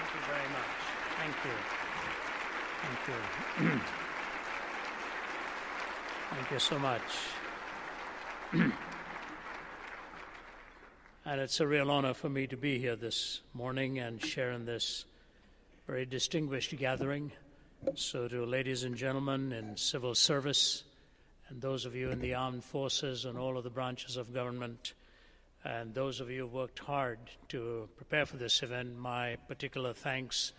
Thank you very much. Thank you. Thank you. Thank you so much. And it's a real honor for me to be here this morning and share in this very distinguished gathering. So to ladies and gentlemen in civil service, and those of you in the armed forces and all of the branches of government, and those of you who worked hard to prepare for this event, my particular thanks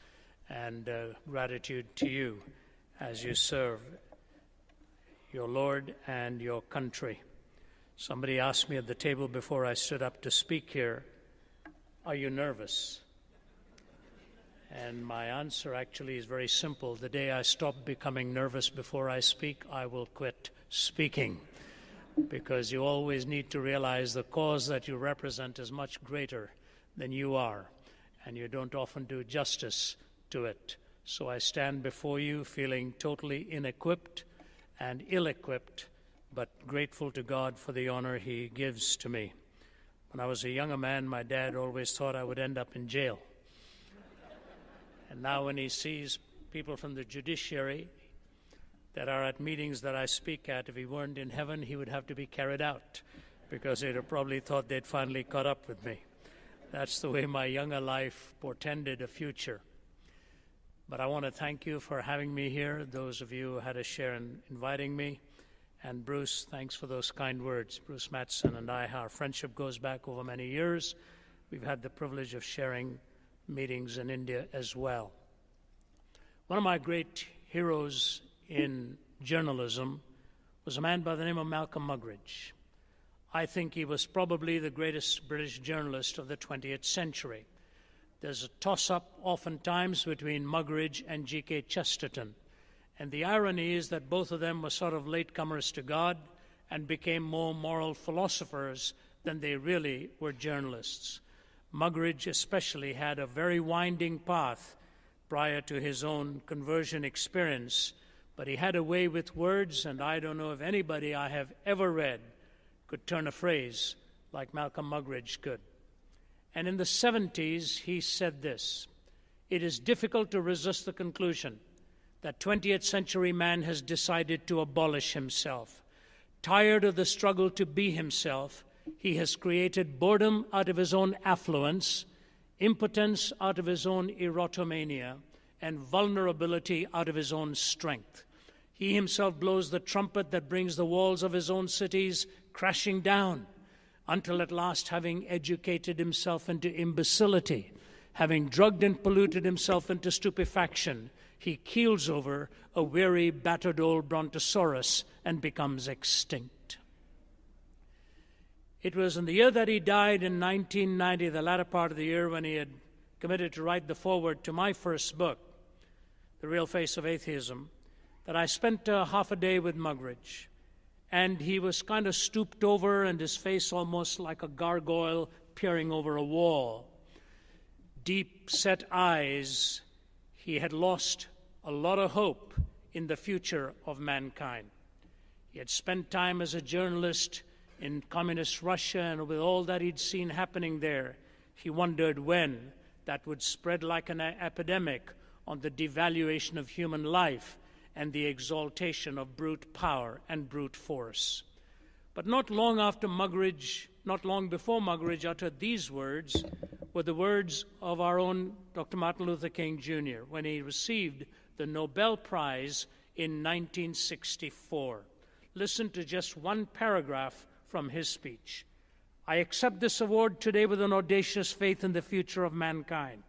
and gratitude to you as you serve your Lord and your country. Somebody asked me at the table before I stood up to speak here, are you nervous? And my answer actually is very simple. The day I stop becoming nervous before I speak, I will quit speaking. Because you always need to realize the cause that you represent is much greater than you are, and you don't often do justice to it. So I stand before you feeling totally inequipped and ill-equipped, but grateful to God for the honor He gives to me. When I was a younger man, my dad always thought I would end up in jail. And now when he sees people from the judiciary that are at meetings that I speak at, if he weren't in heaven, he would have to be carried out, because they'd have probably thought they'd finally caught up with me. That's the way my younger life portended a future. But I want to thank you for having me here, those of you who had a share in inviting me. And Bruce, thanks for those kind words. Bruce Mattson and I, our friendship goes back over many years. We've had the privilege of sharing meetings in India as well. One of my great heroes in journalism was a man by the name of Malcolm Muggeridge. I think he was probably the greatest British journalist of the 20th century. There's a toss-up oftentimes between Muggeridge and G.K. Chesterton. And the irony is that both of them were sort of latecomers to God and became more moral philosophers than they really were journalists. Muggeridge especially had a very winding path prior to his own conversion experience, but he had a way with words, and I don't know if anybody I have ever read could turn a phrase like Malcolm Muggeridge could. And in the 70s, he said this: "It is difficult to resist the conclusion that 20th century man has decided to abolish himself. Tired of the struggle to be himself, he has created boredom out of his own affluence, impotence out of his own erotomania, and vulnerability out of his own strength. He himself blows the trumpet that brings the walls of his own cities crashing down, until at last, having educated himself into imbecility, having drugged and polluted himself into stupefaction, he keels over a weary, battered old brontosaurus and becomes extinct." It was in the year that he died, in 1990, the latter part of the year, when he had committed to write the foreword to my first book, The Real Face of Atheism, that I spent half a day with Muggeridge. And he was kind of stooped over, and his face almost like a gargoyle peering over a wall. Deep-set eyes. He had lost a lot of hope in the future of mankind. He had spent time as a journalist in communist Russia, and with all that he'd seen happening there, he wondered when that would spread like an epidemic on the devaluation of human life and the exaltation of brute power and brute force. But not long before Muggeridge uttered these words were the words of our own Dr. Martin Luther King Jr. when he received the Nobel Prize in 1964. Listen to just one paragraph from his speech. "I accept this award today with an audacious faith in the future of mankind.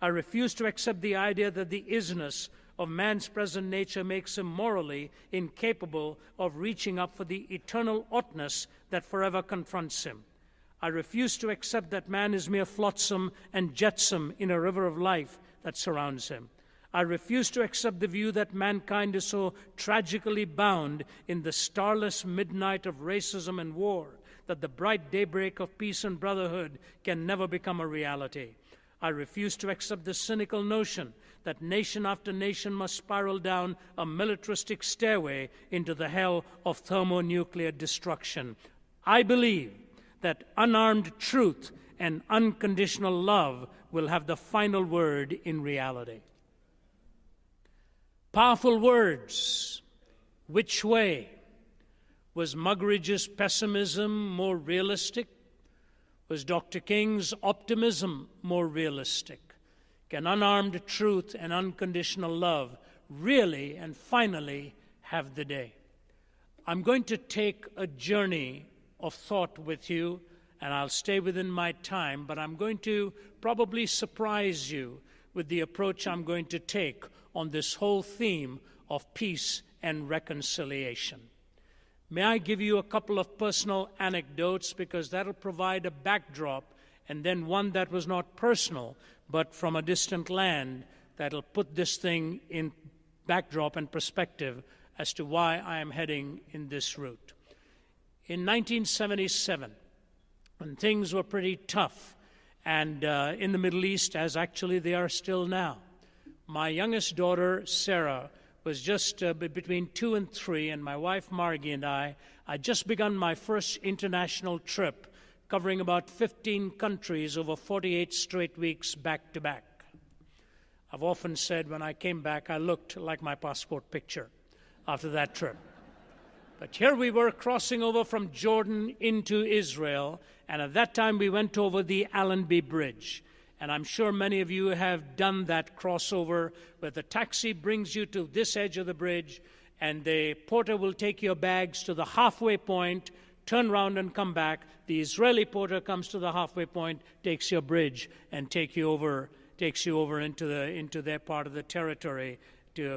I refuse to accept the idea that the isness of man's present nature makes him morally incapable of reaching up for the eternal oughtness that forever confronts him. I refuse to accept that man is mere flotsam and jetsam in a river of life that surrounds him. I refuse to accept the view that mankind is so tragically bound in the starless midnight of racism and war that the bright daybreak of peace and brotherhood can never become a reality. I refuse to accept the cynical notion that nation after nation must spiral down a militaristic stairway into the hell of thermonuclear destruction. I believe that unarmed truth and unconditional love will have the final word in reality. Powerful words. Which way? Was Muggeridge's pessimism more realistic? Was Dr. King's optimism more realistic? Can unarmed truth and unconditional love really and finally have the day? I'm going to take a journey of thought with you, and I'll stay within my time, but I'm going to probably surprise you with the approach I'm going to take on this whole theme of peace and reconciliation. May I give you a couple of personal anecdotes, because that'll provide a backdrop, and then one that was not personal, but from a distant land, that'll put this thing in backdrop and perspective as to why I am heading in this route. In 1977, when things were pretty tough, and in the Middle East, as actually they are still now, my youngest daughter, Sarah, was just between 2 and 3, and my wife, Margie, and I had just begun my first international trip, covering about 15 countries over 48 straight weeks back to back. I've often said when I came back, I looked like my passport picture after that trip. But here we were crossing over from Jordan into Israel, and at that time we went over the Allenby Bridge. And I'm sure many of you have done that crossover where the taxi brings you to this edge of the bridge, and the porter will take your bags to the halfway point, turn around and come back. The Israeli porter comes to the halfway point, takes your bridge, and takes you over into their part of the territory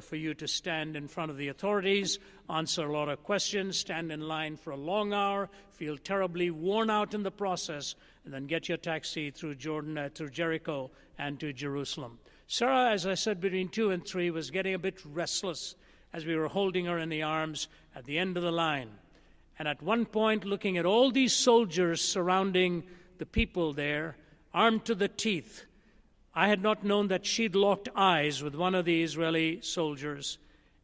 for you to stand in front of the authorities, answer a lot of questions, stand in line for a long hour, feel terribly worn out in the process, and then get your taxi through Jordan, through Jericho, and to Jerusalem. Sarah, as I said, between 2 and 3, was getting a bit restless as we were holding her in the arms at the end of the line. And at one point, looking at all these soldiers surrounding the people there, armed to the teeth, I had not known that she'd locked eyes with one of the Israeli soldiers.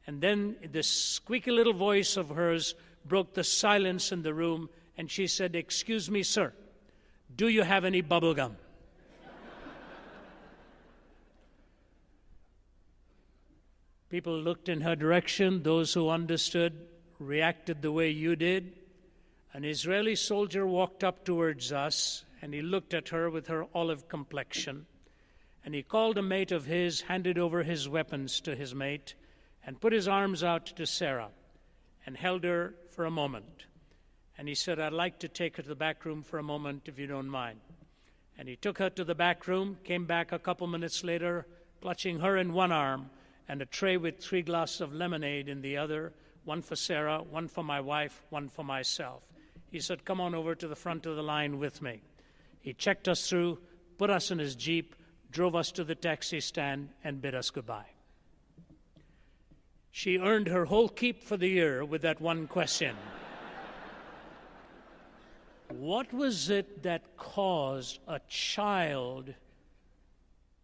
And then this squeaky little voice of hers broke the silence in the room, and she said, "Excuse me, sir, do you have any bubble gum?" People looked in her direction. Those who understood reacted the way you did. An Israeli soldier walked up towards us, and he looked at her with her olive complexion. And he called a mate of his, handed over his weapons to his mate, and put his arms out to Sarah and held her for a moment. And he said, "I'd like to take her to the back room for a moment, if you don't mind." And he took her to the back room, came back a couple minutes later, clutching her in one arm and a tray with 3 glasses of lemonade in the other, one for Sarah, one for my wife, one for myself. He said, "Come on over to the front of the line with me." He checked us through, put us in his Jeep, drove us to the taxi stand, and bid us goodbye. She earned her whole keep for the year with that one question. What was it that caused a child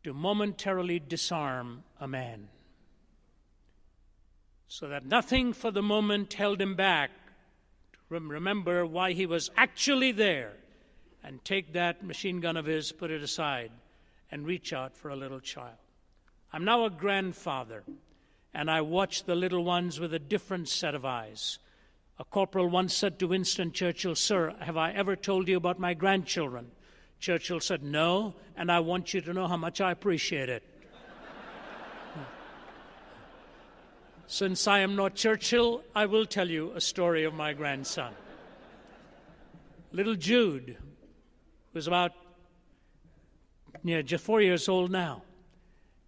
to momentarily disarm a man? So that nothing for the moment held him back to remember why he was actually there, and take that machine gun of his, put it aside, and reach out for a little child. I'm now a grandfather, and I watch the little ones with a different set of eyes. A corporal once said to Winston Churchill, "Sir, have I ever told you about my grandchildren?" Churchill said, "No, and I want you to know how much I appreciate it." Since I am not Churchill, I will tell you a story of my grandson. Little Jude was about just 4 years old now.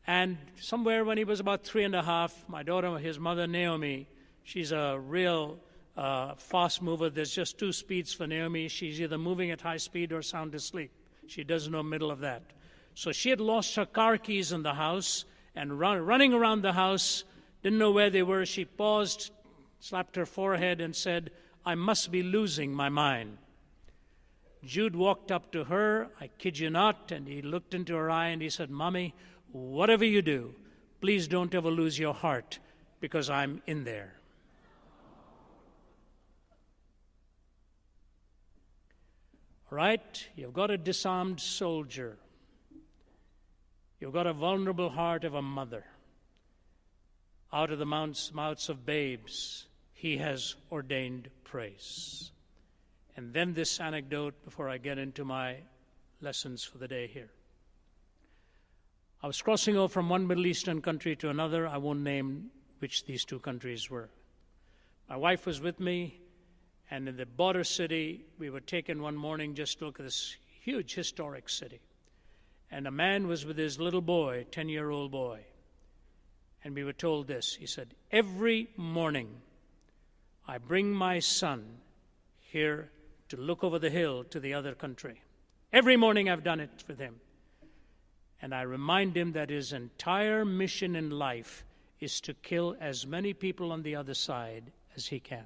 And somewhere when he was about 3.5, my daughter, his mother, Naomi, she's a real fast mover. There's just 2 speeds for Naomi. She's either moving at high speed or sound asleep. She doesn't know middle of that. So she had lost her car keys in the house, and running around the house, didn't know where they were. She paused, slapped her forehead, and said, "I must be losing my mind." Jude walked up to her, I kid you not, and he looked into her eye and he said, "Mommy, whatever you do, please don't ever lose your heart, because I'm in there." All right? You've got a disarmed soldier. You've got a vulnerable heart of a mother. Out of the mouths of babes, he has ordained praise. And then this anecdote before I get into my lessons for the day here. I was crossing over from one Middle Eastern country to another. I won't name which these two countries were. My wife was with me, and in the border city, we were taken one morning just to look at this huge historic city. And a man was with his little boy, 10-year-old boy. And we were told this. He said, every morning I bring my son here to look over the hill to the other country. Every morning I've done it with him. And I remind him that his entire mission in life is to kill as many people on the other side as he can.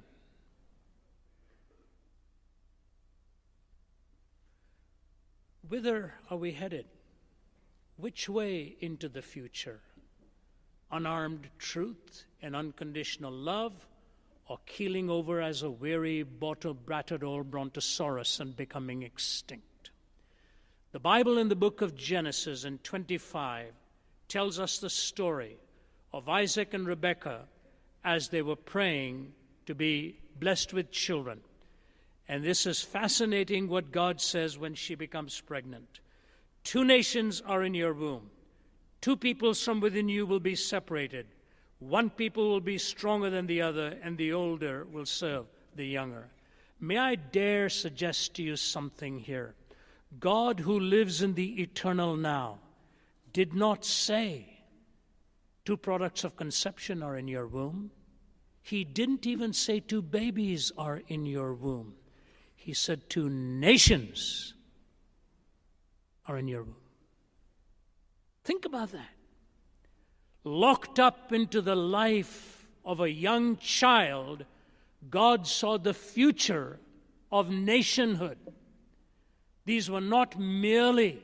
Whither are we headed? Which way into the future? Unarmed truth and unconditional love, or keeling over as a weary, battered old brontosaurus and becoming extinct? The Bible in the book of Genesis in 25 tells us the story of Isaac and Rebekah as they were praying to be blessed with children. And this is fascinating what God says when she becomes pregnant. 2 nations are in your womb. 2 peoples from within you will be separated. 1 people will be stronger than the other, and the older will serve the younger. May I dare suggest to you something here? God, who lives in the eternal now, did not say 2 products of conception are in your womb. He didn't even say 2 babies are in your womb. He said 2 nations are in your womb. Think about that. Locked up into the life of a young child, God saw the future of nationhood. These were not merely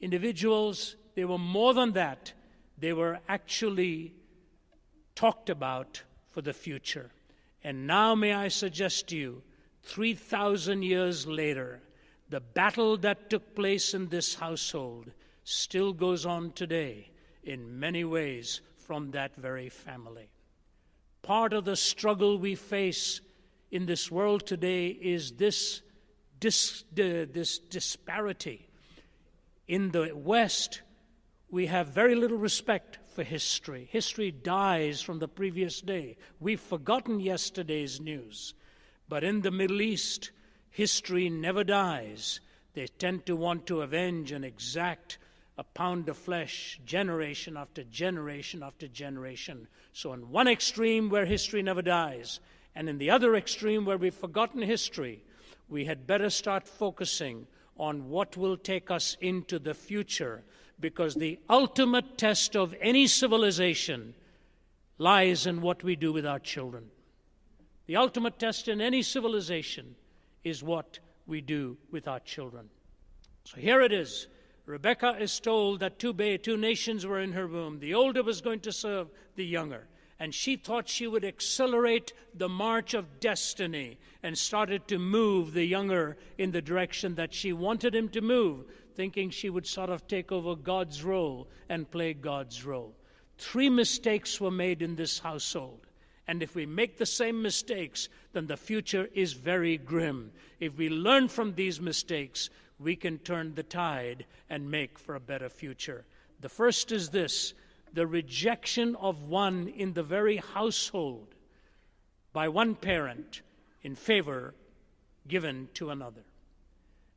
individuals, they were more than that. They were actually talked about for the future. And now may I suggest to you, 3,000 years later, the battle that took place in this household still goes on today in many ways from that very family. Part of the struggle we face in this world today is this disparity. In the West, we have very little respect for history. History dies from the previous day. We've forgotten yesterday's news. But in the Middle East, history never dies. They tend to want to avenge and exact a pound of flesh generation after generation after generation. So in one extreme where history never dies, and in the other extreme where we've forgotten history, we had better start focusing on what will take us into the future, because the ultimate test of any civilization lies in what we do with our children. The ultimate test in any civilization is what we do with our children. So here it is. Rebekah is told that 2 nations were in her womb. The older was going to serve the younger. And she thought she would accelerate the march of destiny and started to move the younger in the direction that she wanted him to move, thinking she would sort of take over God's role and play God's role. 3 mistakes were made in this household. And if we make the same mistakes, then the future is very grim. If we learn from these mistakes, we can turn the tide and make for a better future. The first is this: the rejection of one in the very household by one parent in favor given to another.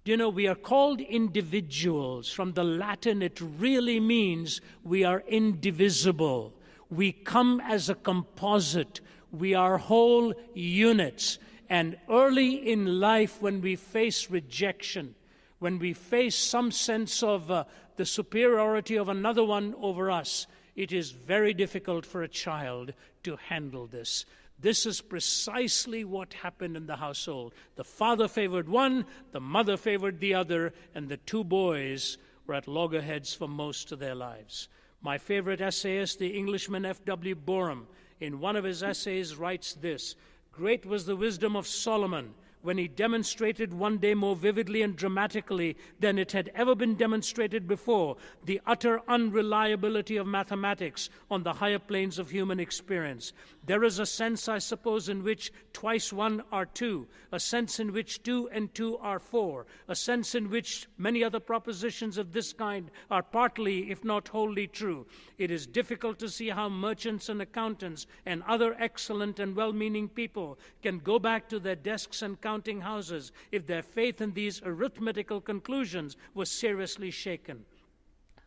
Do you know, we are called individuals. From the Latin, it really means we are indivisible. We come as a composite. We are whole units. And early in life, when we face rejection, when we face some sense of the superiority of another one over us, it is very difficult for a child to handle this. This is precisely what happened in the household. The father favored one, the mother favored the other, and the 2 boys were at loggerheads for most of their lives. My favorite essayist, the Englishman F.W. Borum, in one of his essays writes this: "Great was the wisdom of Solomon when he demonstrated one day more vividly and dramatically than it had ever been demonstrated before the utter unreliability of mathematics on the higher planes of human experience. There is a sense, I suppose, in which twice one are two, a sense in which 2 and 2 are 4, a sense in which many other propositions of this kind are partly, if not wholly, true. It is difficult to see how merchants and accountants and other excellent and well-meaning people can go back to their desks and counting houses if their faith in these arithmetical conclusions was seriously shaken.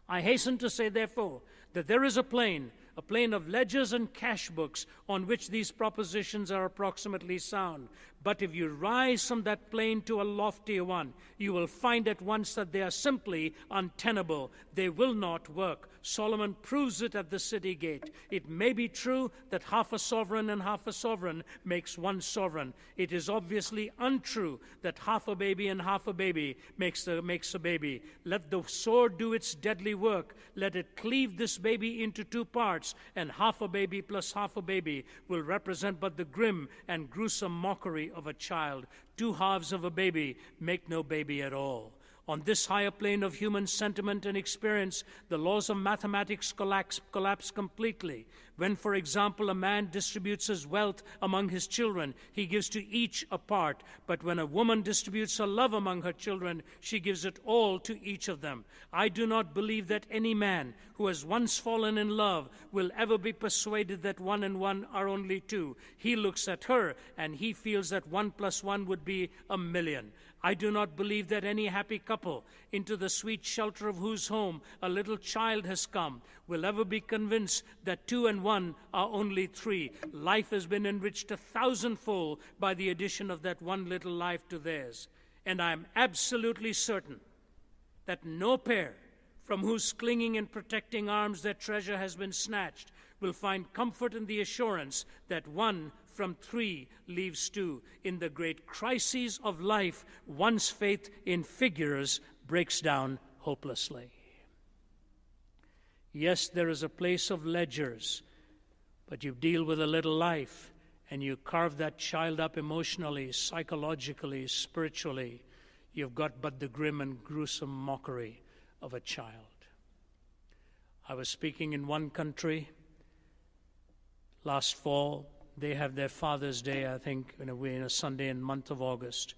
I hasten to say, therefore, that there is a plane of ledgers and cash books on which these propositions are approximately sound. But if you rise from that plane to a loftier one, you will find at once that they are simply untenable. They will not work. Solomon proves it at the city gate. It may be true that half a sovereign and half a sovereign makes one sovereign. It is obviously untrue that half a baby and half a baby makes a baby. Let the sword do its deadly work. Let it cleave this baby into 2 parts, and half a baby plus half a baby will represent but the grim and gruesome mockery of a child. 2 halves of a baby make no baby at all. On this higher plane of human sentiment and experience, the laws of mathematics collapse completely. When, for example, a man distributes his wealth among his children, he gives to each a part. But when a woman distributes her love among her children, she gives it all to each of them. I do not believe that any man who has once fallen in love will ever be persuaded that 1 and 1 are only 2. He looks at her and he feels that 1 plus 1 would be 1,000,000. I do not believe that any happy couple, into the sweet shelter of whose home a little child has come, will ever be convinced that 2 and 1 are only 3. Life has been enriched 1,000-fold by the addition of that one little life to theirs. And I am absolutely certain that no pair from whose clinging and protecting arms their treasure has been snatched will find comfort in the assurance that 1 from 3 leaves 2. In the great crises of life, one's faith in figures breaks down hopelessly. Yes, there is a place of ledgers, but you deal with a little life, and you carve that child up emotionally, psychologically, spiritually. You've got but the grim and gruesome mockery of a child. I was speaking in one country last fall. They have their Father's Day, I think, in a Sunday in the month of August.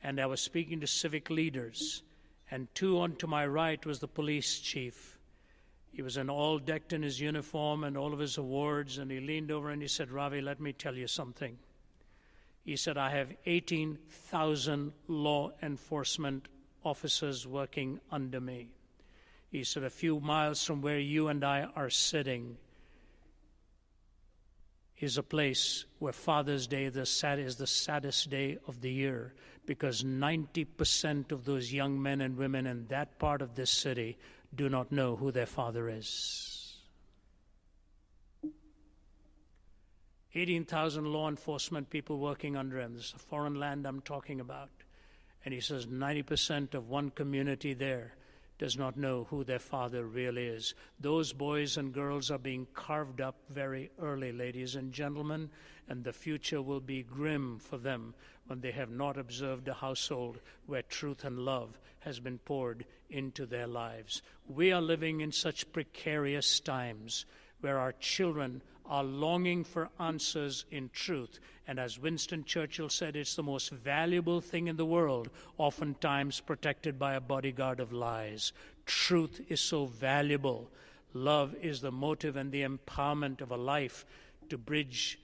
And I was speaking to civic leaders, and 2 on to my right was the police chief. He was all decked in his uniform and all of his awards, and he leaned over and he said, "Ravi, let me tell you something." He said, "I have 18,000 law enforcement officers working under me." He said, "A few miles from where you and I are sitting is a place where Father's Day is the saddest day of the year, because 90% of those young men and women in that part of this city do not know who their father is." 18,000 law enforcement people working under him. This is a foreign land I'm talking about. And he says 90% of one community there does not know who their father really is. Those boys and girls are being carved up very early, ladies and gentlemen, and the future will be grim for them when they have not observed a household where truth and love has been poured into their lives. We are living in such precarious times where our children are longing for answers in truth. And as Winston Churchill said, it's the most valuable thing in the world, oftentimes protected by a bodyguard of lies. Truth is so valuable. Love is the motive and the empowerment of a life to bridge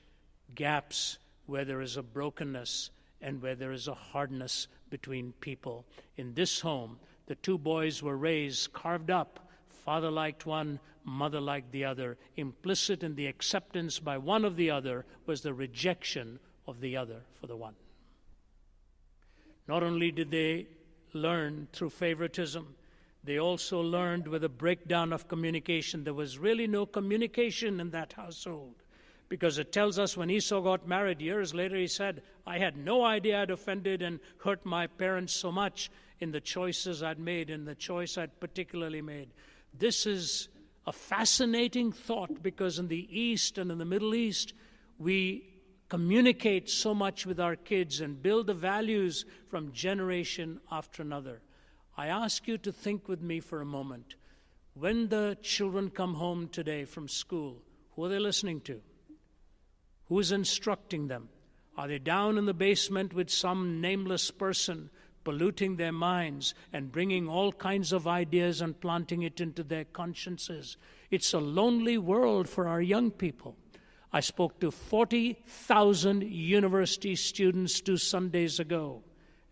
gaps where there is a brokenness and where there is a hardness between people. In this home, the 2 boys were raised, carved up. Father liked one, mother liked the other. Implicit in the acceptance by one of the other was the rejection of the other for the one. Not only did they learn through favoritism, they also learned with a breakdown of communication. There was really no communication in that household, because it tells us when Esau got married years later, he said, "I had no idea I'd offended and hurt my parents so much in the choices I'd made, in the choice I'd particularly made." This is a fascinating thought, because in the East and in the Middle East, we communicate so much with our kids and build the values from generation after another. I ask you to think with me for a moment. When the children come home today from school, who are they listening to? Who is instructing them? Are they down in the basement with some nameless person polluting their minds and bringing all kinds of ideas and planting it into their consciences? It's a lonely world for our young people. I spoke to 40,000 university students 2 Sundays ago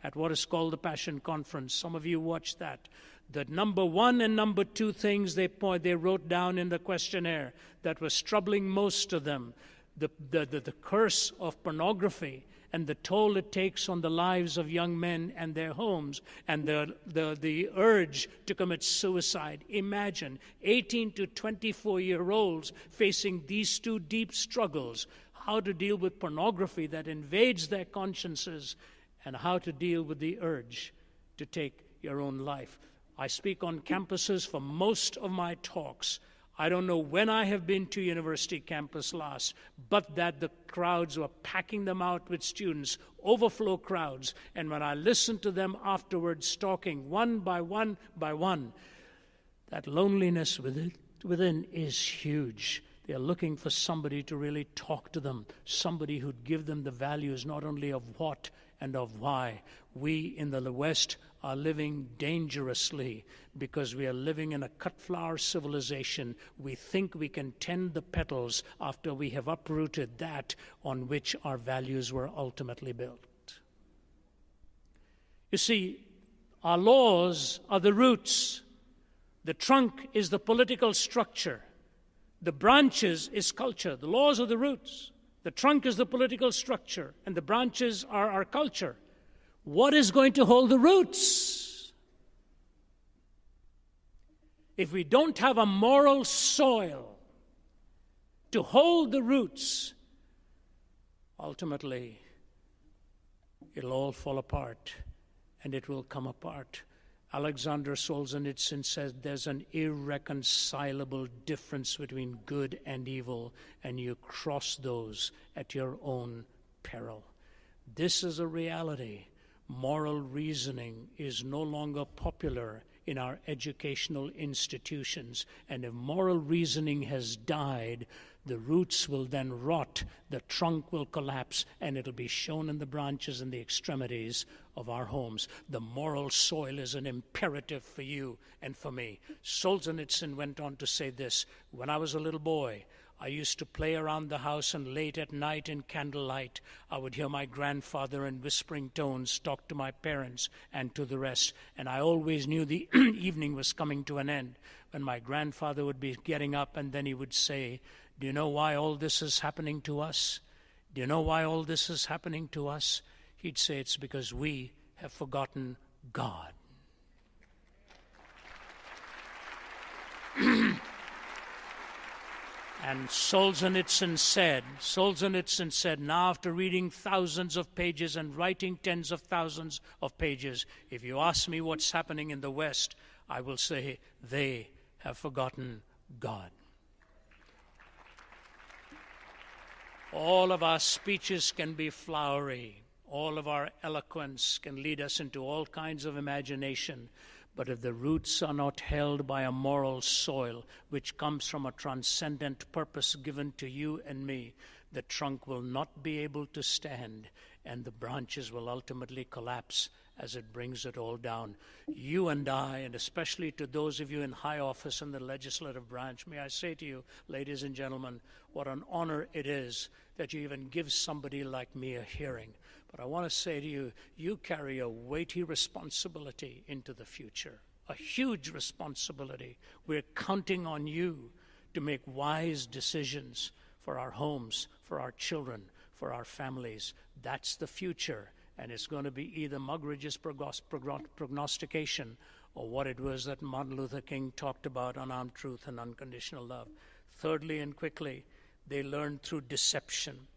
at what is called the Passion Conference. Some of you watched that. The number 1 and number 2 things they wrote down in the questionnaire that was troubling most of them, the curse of pornography and the toll it takes on the lives of young men and their homes, and the urge to commit suicide. Imagine 18 to 24-year-olds facing these 2 deep struggles: how to deal with pornography that invades their consciences, and how to deal with the urge to take your own life. I speak on campuses for most of my talks. I don't know when I have been to university campus last, but that the crowds were packing them out with students, overflow crowds. And when I listened to them afterwards talking one by one by one, that loneliness within is huge. They are looking for somebody to really talk to them, somebody who'd give them the values not only of what and of why. We in the West are living dangerously because we are living in a cut-flower civilization. We think we can tend the petals after we have uprooted that on which our values were ultimately built. You see, our laws are the roots. The trunk is the political structure. The branches is culture. The laws are the roots. The trunk is the political structure, and the branches are our culture. What is going to hold the roots? If we don't have a moral soil to hold the roots, ultimately, it'll all fall apart, and it will come apart. Alexander Solzhenitsyn said there's an irreconcilable difference between good and evil, and you cross those at your own peril. This is a reality. Moral reasoning is no longer popular in our educational institutions, and if moral reasoning has died, the roots will then rot, the trunk will collapse, and it'll be shown in the branches and the extremities of our homes. The moral soil is an imperative for you and for me. Solzhenitsyn went on to say this: when I was a little boy, I used to play around the house, and late at night in candlelight, I would hear my grandfather in whispering tones talk to my parents and to the rest, and I always knew the evening was coming to an end when my grandfather would be getting up, and then he would say, "Do you know why all this is happening to us? Do you know why all this is happening to us?" He'd say, "It's because we have forgotten God." And Solzhenitsyn said, now after reading thousands of pages and writing tens of thousands of pages, if you ask me what's happening in the West, I will say they have forgotten God. All of our speeches can be flowery. All of our eloquence can lead us into all kinds of imagination. But if the roots are not held by a moral soil, which comes from a transcendent purpose given to you and me, the trunk will not be able to stand, and the branches will ultimately collapse as it brings it all down. You and I, and especially to those of you in high office in the legislative branch, may I say to you, ladies and gentlemen, what an honor it is that you even give somebody like me a hearing. But I want to say to you, you carry a weighty responsibility into the future, a huge responsibility. We're counting on you to make wise decisions for our homes, for our children, for our families. That's the future, and it's going to be either Muggeridge's prognostication or what it was that Martin Luther King talked about, unarmed truth and unconditional love. Thirdly and quickly, they learned through deception.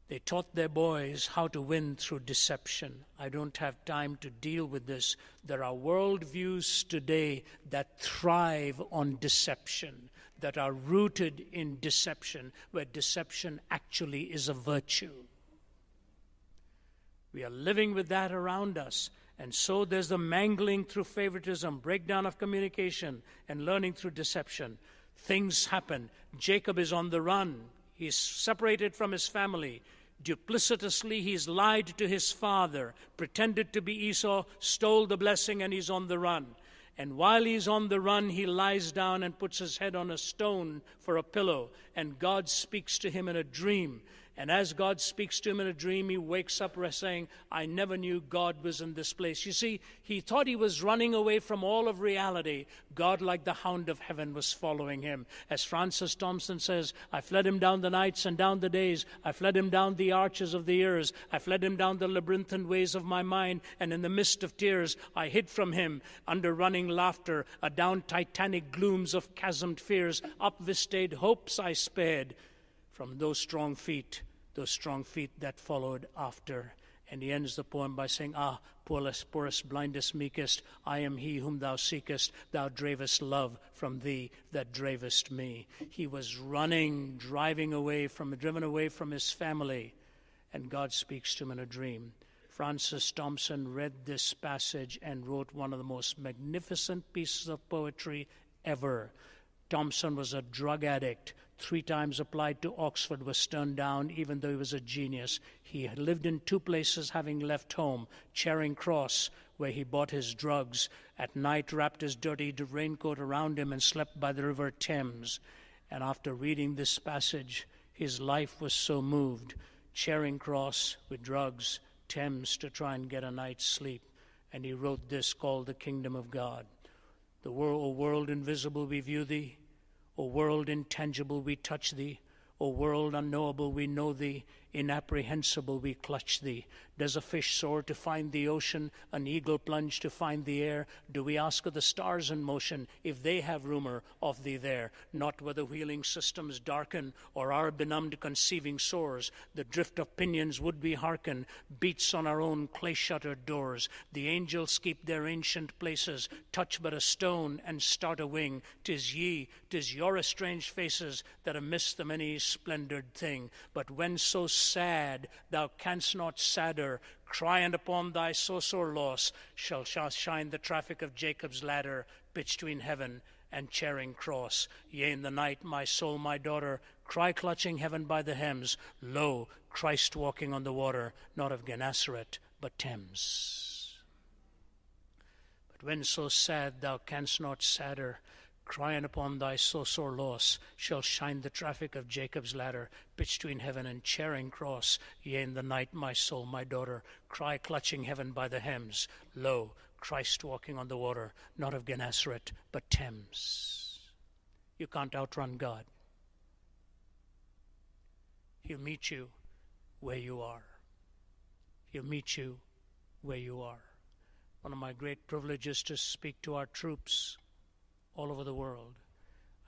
They taught their boys how to win through deception. I don't have time to deal with this. There are worldviews today that thrive on deception, that are rooted in deception, where deception actually is a virtue. We are living with that around us. And so there's the mangling through favoritism, breakdown of communication, and learning through deception. Things happen. Jacob is on the run. He's separated from his family. Duplicitously, he's lied to his father, pretended to be Esau, stole the blessing, and he's on the run. And while he's on the run, he lies down and puts his head on a stone for a pillow. And God speaks to him in a dream. And as God speaks to him in a dream, he wakes up saying, I never knew God was in this place. You see, he thought he was running away from all of reality. God, like the hound of heaven, was following him. As Francis Thompson says, I fled him down the nights and down the days. I fled him down the arches of the ears. I fled him down the labyrinthine ways of my mind. And in the mist of tears, I hid from him under running laughter, adown titanic glooms of chasmed fears. Up vistayed hopes I spared from those strong feet that followed after. And he ends the poem by saying, poorest, blindest, meekest, I am he whom thou seekest. Thou dravest love from thee that dravest me. He was driven away from his family, and God speaks to him in a dream. Francis Thompson read this passage and wrote one of the most magnificent pieces of poetry ever. Thompson was a drug addict. 3 times applied to Oxford, was turned down, even though he was a genius. He had lived in 2 places, having left home. Charing Cross, where he bought his drugs. At night, wrapped his dirty raincoat around him and slept by the River Thames. And after reading this passage, his life was so moved. Charing Cross with drugs, Thames to try and get a night's sleep. And he wrote this called The Kingdom of God. O world invisible, we view thee. O world intangible, we touch thee. O world unknowable, we know thee. Inapprehensible, we clutch thee. Does a fish soar to find the ocean, an eagle plunge to find the air? Do we ask of the stars in motion if they have rumor of thee there? Not whether wheeling systems darken or our benumbed conceiving soars. The drift of pinions would we hearken, beats on our own clay-shuttered doors. The angels keep their ancient places, touch but a stone and start a wing. 'Tis your estranged faces that amiss the many splendored thing. But when so sad thou canst not sadder, crying upon thy so sore loss, shall shine the traffic of Jacob's ladder between heaven and Charing Cross. Yea, in the night, my soul, my daughter, cry clutching heaven by the hems, lo, Christ walking on the water, not of Gennesaret, but Thames. But when so sad thou canst not sadder, crying upon thy so sore loss, shall shine the traffic of Jacob's ladder between heaven and Charing Cross. Yea, in the night, my soul, my daughter, cry clutching heaven by the hems, lo, Christ walking on the water, not of Gennesaret, but Thames. You can't outrun God. He'll meet you where you are. He'll meet you where you are. One of my great privileges to speak to our troops all over the world.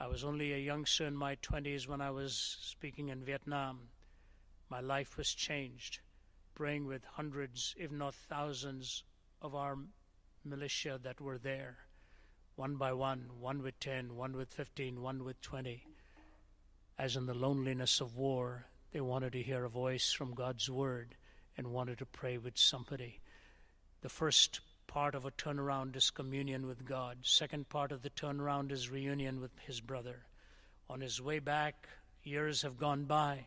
I was only a youngster in my 20s when I was speaking in Vietnam. My life was changed, praying with hundreds, if not thousands, of our militia that were there, one by one with 10, one with 15, one with 20. As in the loneliness of war, they wanted to hear a voice from God's word and wanted to pray with somebody. The first part of a turnaround is communion with God. Second part of the turnaround is reunion with his brother. On his way back, years have gone by,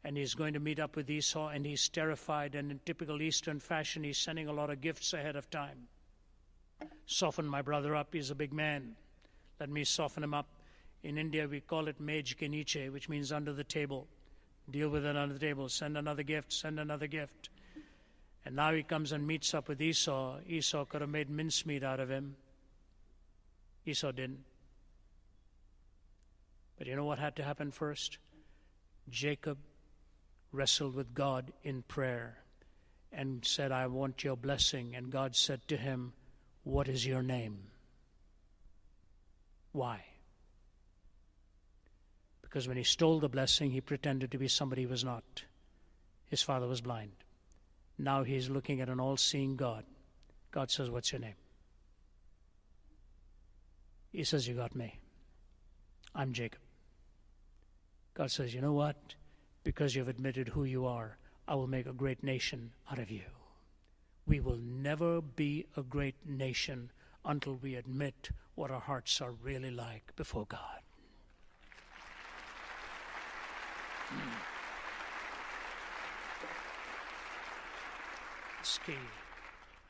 and he's going to meet up with Esau, and he's terrified, and in typical Eastern fashion, he's sending a lot of gifts ahead of time. Soften my brother up, he's a big man. Let me soften him up. In India, we call it mej ke niche, which means under the table. Deal with it under the table. Send another gift, send another gift. And now he comes and meets up with Esau. Esau could have made mincemeat out of him. Esau didn't. But you know what had to happen first? Jacob wrestled with God in prayer and said, I want your blessing. And God said to him, what is your name? Why? Because when he stole the blessing, he pretended to be somebody he was not. His father was blind. Now he's looking at an all-seeing God. God says, what's your name? He says, you got me. I'm Jacob. God says, you know what? Because you've admitted who you are, I will make a great nation out of you. We will never be a great nation until we admit what our hearts are really like before God. It's key.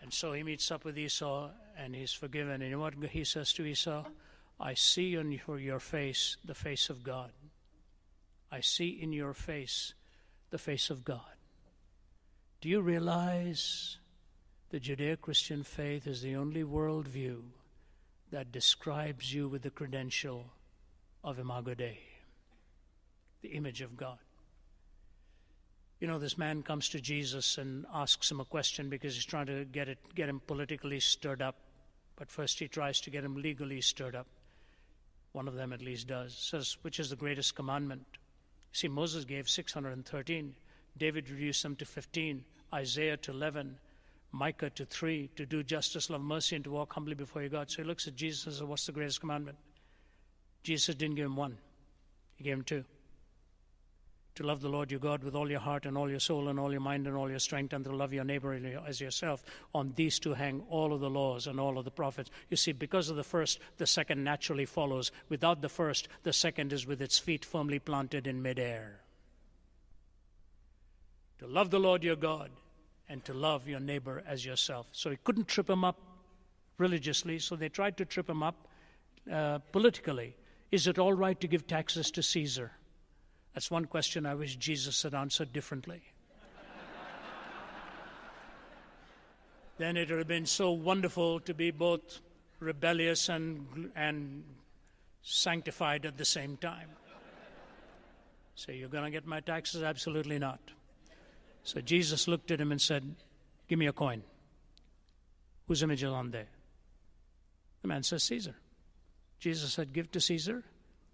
And so he meets up with Esau, and he's forgiven. And you know what he says to Esau? I see in your face the face of God. I see in your face the face of God. Do you realize the Judeo-Christian faith is the only worldview that describes you with the credential of Imago Dei, the image of God? You know, this man comes to Jesus and asks him a question because he's trying to get him politically stirred up. But first he tries to get him legally stirred up. One of them at least does. Says, which is the greatest commandment? See, Moses gave 613. David reduced them to 15. Isaiah to 11. Micah to 3. To do justice, love mercy, and to walk humbly before your God. So he looks at Jesus and says, what's the greatest commandment? Jesus didn't give him one. He gave him two. To love the Lord your God with all your heart and all your soul and all your mind and all your strength, and to love your neighbor as yourself. On these two hang all of the laws and all of the prophets. You see, because of the first, the second naturally follows. Without the first, the second is with its feet firmly planted in midair. To love the Lord your God and to love your neighbor as yourself. So he couldn't trip him up religiously, so they tried to trip him up politically. Is it all right to give taxes to Caesar? That's one question I wish Jesus had answered differently. Then it would have been so wonderful to be both rebellious and sanctified at the same time. So you're going to get my taxes? Absolutely not. So Jesus looked at him and said, give me a coin. Whose image is on there? The man says, Caesar. Jesus said, give to Caesar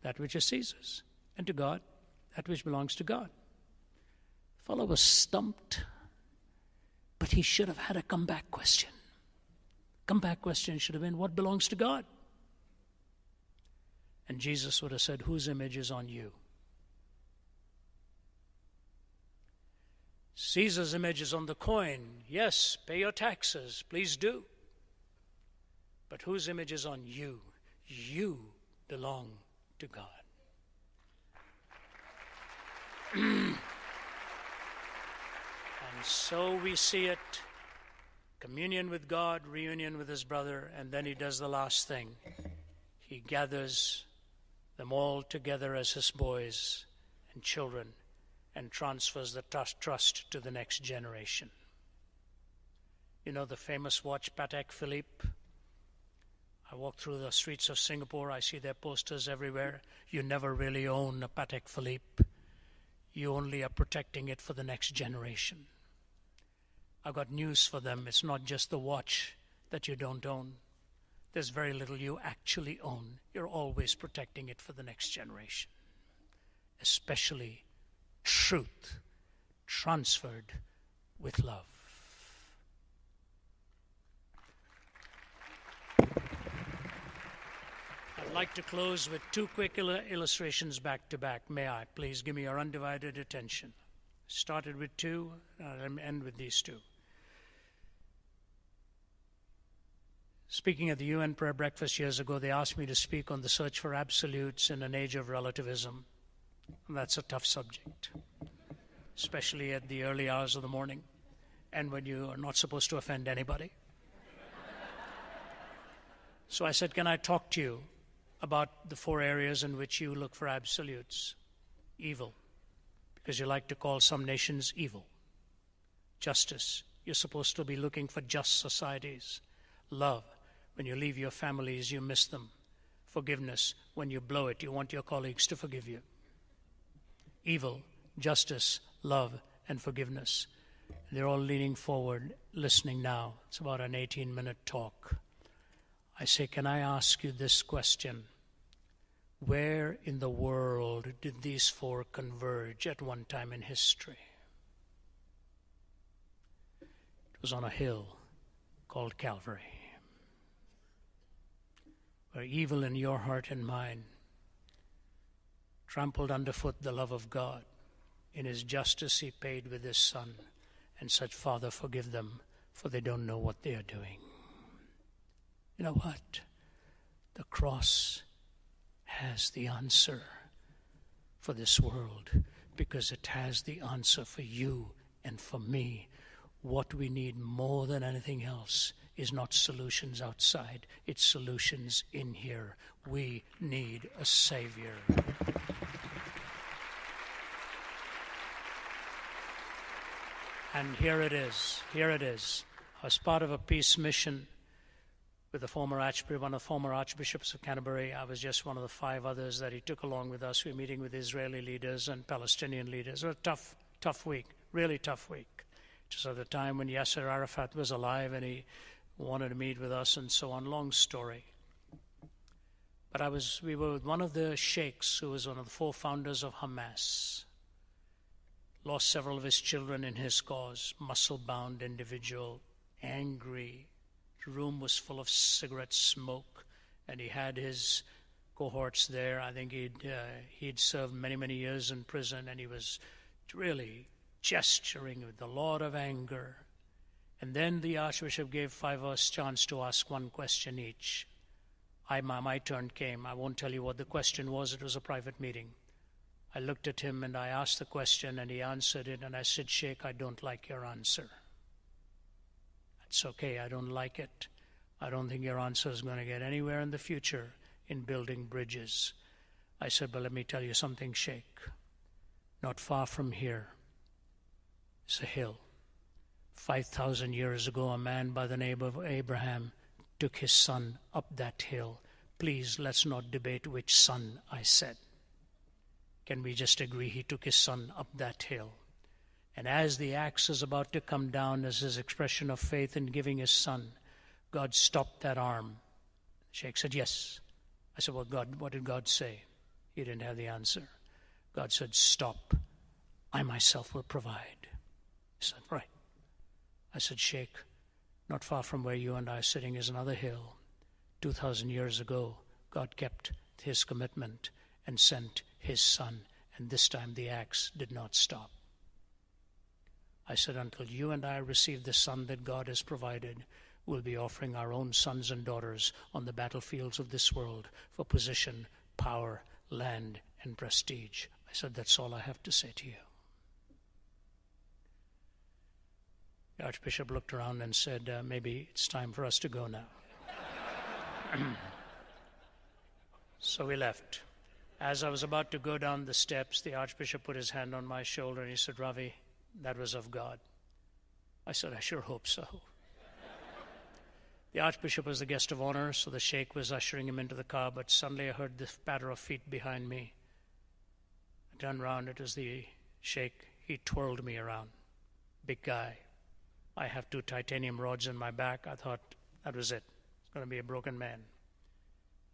that which is Caesar's, and to God that which belongs to God. The fellow was stumped, but he should have had a comeback question. Comeback question should have been, what belongs to God? And Jesus would have said, whose image is on you? Caesar's image is on the coin. Yes, pay your taxes, please do. But whose image is on you? You belong to God. And so we see it, communion with God, reunion with his brother, and then he does the last thing. He gathers them all together as his boys and children and transfers the trust to the next generation. You know the famous watch Patek Philippe? I walk through the streets of Singapore, I see their posters everywhere. You never really own a Patek Philippe. You only are protecting it for the next generation. I've got news for them. It's not just the watch that you don't own. There's very little you actually own. You're always protecting it for the next generation. Especially truth transferred with love. I'd like to close with two quick illustrations back to back. May I? Please give me your undivided attention. Started with two, I'll end with these two. Speaking at the UN prayer breakfast years ago, they asked me to speak on the search for absolutes in an age of relativism. And that's a tough subject, especially at the early hours of the morning and when you are not supposed to offend anybody. So I said, can I talk to you about the four areas in which you look for absolutes? Evil, because you like to call some nations evil. Justice, you're supposed to be looking for just societies. Love, when you leave your families, you miss them. Forgiveness, when you blow it, you want your colleagues to forgive you. Evil, justice, love, and forgiveness. They're all leaning forward, listening now. It's about an 18-minute talk. I say, can I ask you this question? Where in the world did these four converge at one time in history? It was on a hill called Calvary, where evil in your heart and mine trampled underfoot the love of God. In his justice he paid with his Son and said, Father, forgive them, for they don't know what they are doing. You know what? The cross has the answer for this world, because it has the answer for you and for me. What we need more than anything else is not solutions outside, it's solutions in here. We need a Savior. And here it is. I was part of a peace mission with one of the former archbishops of Canterbury. I was just one of the 5 others that he took along with us. We were meeting with Israeli leaders and Palestinian leaders. It was a tough week, really tough week. It was at the time when Yasser Arafat was alive and he wanted to meet with us and so on. Long story. But we were with one of the sheikhs who was one of the 4 founders of Hamas. Lost several of his children in his cause, muscle-bound individual, angry. The room was full of cigarette smoke, and he had his cohorts there. I think he'd served many, many years in prison, and he was really gesturing with a lot of anger. And then the Archbishop gave 5 of us a chance to ask one question each. My turn came. I won't tell you what the question was. It was a private meeting. I looked at him and I asked the question and he answered it, and I said, Sheikh, I don't like your answer. It's okay, I don't like it. I don't think your answer is going to get anywhere in the future in building bridges. I said, but let me tell you something, Sheikh. Not far from here is a hill. 5,000 years ago, a man by the name of Abraham took his son up that hill. Please, let's not debate which son, I said. Can we just agree he took his son up that hill? And as the axe is about to come down as his expression of faith in giving his son, God stopped that arm. The Sheikh said, yes. I said, well, God, what did God say? He didn't have the answer. God said, stop. I myself will provide. He said, right. I said, Sheikh, not far from where you and I are sitting is another hill. 2,000 years ago, God kept his commitment and sent his son, and this time the axe did not stop. I said, until you and I receive the son that God has provided, we'll be offering our own sons and daughters on the battlefields of this world for position, power, land, and prestige. I said, that's all I have to say to you. The Archbishop looked around and said, maybe it's time for us to go now. So we left. As I was about to go down the steps, the Archbishop put his hand on my shoulder and he said, Ravi, that was of God. I said, I sure hope so. The Archbishop was the guest of honor, so the Sheikh was ushering him into the car, but suddenly I heard the patter of feet behind me. I turned around, it was the Sheikh. He twirled me around. Big guy. I have 2 titanium rods in my back. I thought, that was it. It's going to be a broken man.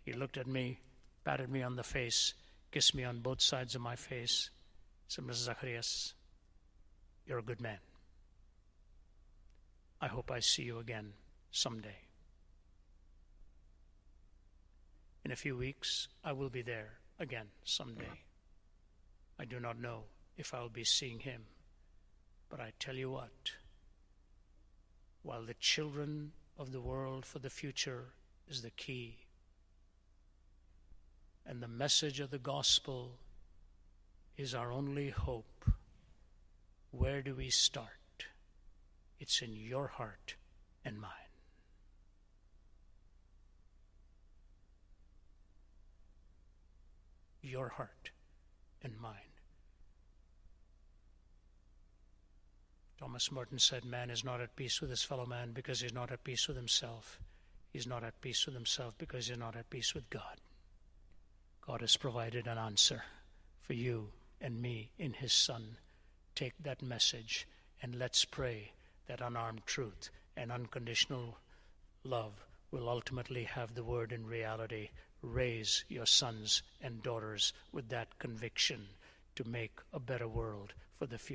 He looked at me, patted me on the face, kissed me on both sides of my face, said, Mr. Zacharias, you're a good man. I hope I see you again someday. In a few weeks, I will be there again someday. I do not know if I'll be seeing him, but I tell you what, while the children of the world for the future is the key, and the message of the gospel is our only hope, where do we start? It's in your heart and mine. Your heart and mine. Thomas Merton said, man is not at peace with his fellow man because he's not at peace with himself. He's not at peace with himself because he's not at peace with God. God has provided an answer for you and me in his Son. Take that message and let's pray that unarmed truth and unconditional love will ultimately have the word in reality. Raise your sons and daughters with that conviction to make a better world for the future.